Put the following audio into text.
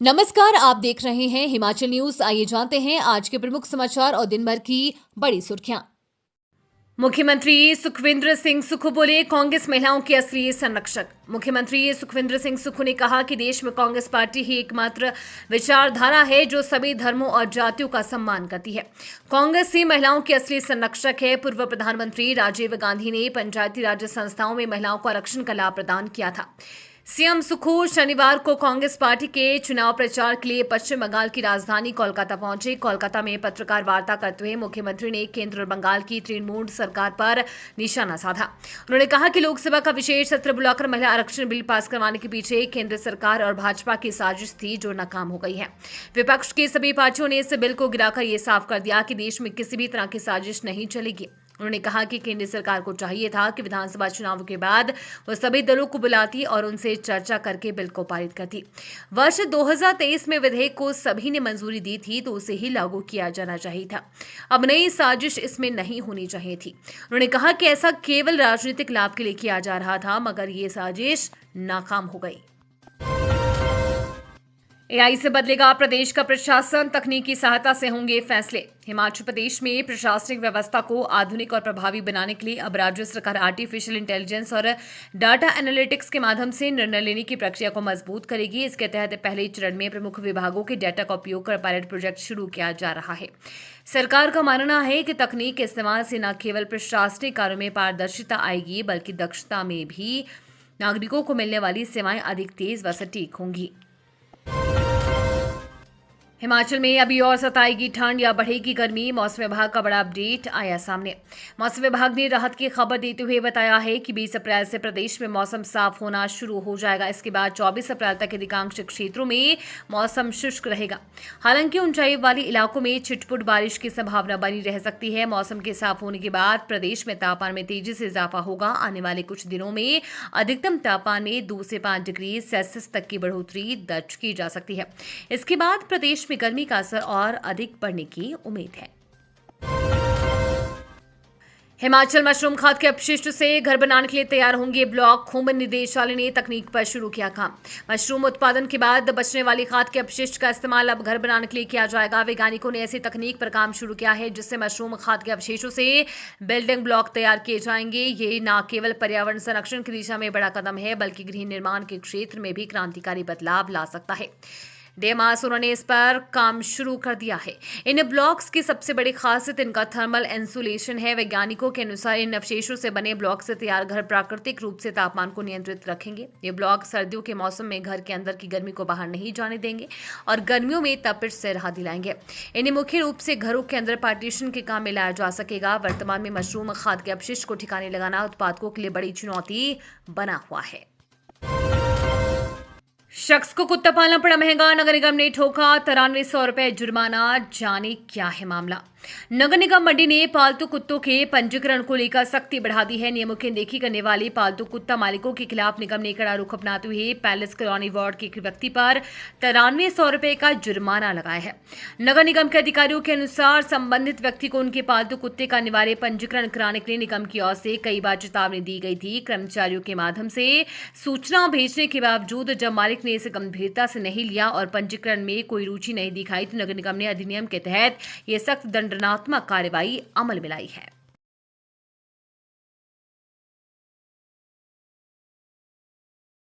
नमस्कार, आप देख रहे हैं हिमाचल न्यूज। आइए जानते हैं आज के प्रमुख समाचार और दिन भर की बड़ी सुर्खियां। मुख्यमंत्री सुखविंदर सिंह सुक्खू बोले, कांग्रेस महिलाओं की असली संरक्षक। मुख्यमंत्री सुखविंदर सिंह सुक्खू ने कहा कि देश में कांग्रेस पार्टी ही एकमात्र विचारधारा है जो सभी धर्मों और जातियों का सम्मान करती है। कांग्रेस ही महिलाओं की असली संरक्षक है। पूर्व प्रधानमंत्री राजीव गांधी ने पंचायती राज संस्थाओं में महिलाओं को आरक्षण का लाभ प्रदान किया था। सीएम सुक्खू शनिवार को कांग्रेस पार्टी के चुनाव प्रचार के लिए पश्चिम बंगाल की राजधानी कोलकाता पहुंचे। कोलकाता में पत्रकार वार्ता करते हुए मुख्यमंत्री ने केंद्र और बंगाल की तृणमूल सरकार पर निशाना साधा। उन्होंने कहा कि लोकसभा का विशेष सत्र बुलाकर महिला आरक्षण बिल पास करवाने के पीछे केंद्र सरकार और भाजपा की साजिश थी जो नाकाम हो गई है। विपक्ष की सभी पार्टियों ने इस बिल को गिराकर ये साफ कर दिया कि देश में किसी भी तरह की साजिश नहीं चलेगी। उन्होंने कहा कि केंद्र सरकार को चाहिए था कि विधानसभा चुनाव के बाद वो सभी दलों को बुलाती और उनसे चर्चा करके बिल को पारित करती। वर्ष 2023 में विधेयक को सभी ने मंजूरी दी थी तो उसे ही लागू किया जाना चाहिए था। अब नई साजिश इसमें नहीं होनी चाहिए थी। उन्होंने कहा कि ऐसा केवल राजनीतिक लाभ के लिए किया जा रहा था, मगर ये साजिश नाकाम हो गई। एआई से बदलेगा प्रदेश का प्रशासन, तकनीकी सहायता से होंगे फैसले। हिमाचल प्रदेश में प्रशासनिक व्यवस्था को आधुनिक और प्रभावी बनाने के लिए अब राज्य सरकार आर्टिफिशियल इंटेलिजेंस और डाटा एनालिटिक्स के माध्यम से निर्णय लेने की प्रक्रिया को मजबूत करेगी। इसके तहत पहले चरण में प्रमुख विभागों के डाटा का उपयोग कर पायलट प्रोजेक्ट शुरू किया जा रहा है। सरकार का मानना है कि तकनीक के इस्तेमाल से न केवल प्रशासनिक कार्यों में पारदर्शिता आएगी, बल्कि दक्षता में भी नागरिकों को मिलने वाली सेवाएं अधिक तेज व सटीक होंगी। हिमाचल में अभी और सताएगी ठंड या बढ़ेगी गर्मी, मौसम विभाग का बड़ा अपडेट आया सामने। मौसम विभाग ने राहत की खबर देते हुए बताया है कि 20 अप्रैल से प्रदेश में मौसम साफ होना शुरू हो जाएगा। इसके बाद 24 अप्रैल तक अधिकांश क्षेत्रों में मौसम शुष्क रहेगा। हालांकि ऊंचाई वाले इलाकों में छिटपुट बारिश की संभावना बनी रह सकती है। मौसम के साफ होने के बाद प्रदेश में तापमान में तेजी से इजाफा होगा। आने वाले कुछ दिनों में अधिकतम तापमान में 2 से 5 डिग्री सेल्सियस तक की बढ़ोतरी दर्ज की जा सकती है। इसके बाद प्रदेश में गर्मी का असर और अधिक बढ़ने की उम्मीद है। हिमाचल मशरूम खाद के अपशिष्ट से घर बनाने के लिए तैयार होंगे ब्लॉक। खूब निदेशालय ने तकनीक पर शुरू किया काम। मशरूम उत्पादन के बाद बचने वाली खाद के अपशिष्ट का इस्तेमाल अब घर बनाने के लिए किया जाएगा। वैज्ञानिकों ने ऐसी तकनीक पर काम शुरू किया है जिससे मशरूम खाद के अवशेषों से बिल्डिंग ब्लॉक तैयार किए जाएंगे। ये न केवल पर्यावरण संरक्षण की दिशा में बड़ा कदम है, बल्कि गृह निर्माण के क्षेत्र में भी क्रांतिकारी बदलाव ला सकता है। डेमास उन्होंने इस पर काम शुरू कर दिया है। इन ब्लॉक्स की सबसे बड़ी खासियत इनका थर्मल इंसुलेशन है। वैज्ञानिकों के अनुसार इन अवशेषों से बने ब्लॉक से तैयार घर प्राकृतिक रूप से तापमान को नियंत्रित रखेंगे। ये ब्लॉक सर्दियों के मौसम में घर के अंदर की गर्मी को बाहर नहीं जाने देंगे और गर्मियों में तपिश से राहत दिलाएंगे। इन्हें मुख्य रूप से घरों के अंदर पार्टीशन के काम में लाया जा सकेगा। वर्तमान में मशरूम खाद के अपशिष्ट को ठिकाने लगाना उत्पादकों के लिए बड़ी चुनौती बना हुआ है। शख्स को कुत्ता पालना पड़ा महंगा, नगर निगम ने ठोका 9300 रुपए जुर्माना। जाने क्या है मामला। नगर निगम मंडी ने पालतू कुत्तों के पंजीकरण को लेकर सख्ती बढ़ा दी है। नियमों की अनदेखी करने वाले पालतू कुत्ता मालिकों के खिलाफ निगम ने कड़ा रुख अपनाते हुए पैलेस कॉलोनी वार्ड के एक व्यक्ति पर 9300 रुपए का जुर्माना लगाया है। नगर निगम के अधिकारियों के अनुसार संबंधित व्यक्ति को उनके पालतू कुत्ते का अनिवार्य पंजीकरण कराने के लिए निगम की ओर से कई बार चेतावनी दी गई थी। कर्मचारियों के माध्यम से सूचना भेजने के बावजूद जब मालिक ने इसे गंभीरता से नहीं लिया और पंजीकरण में कोई रुचि नहीं दिखाई तो नगर निगम ने अधिनियम के तहत ये सख्त दंडात्मक कार्रवाई अमल में लाई है।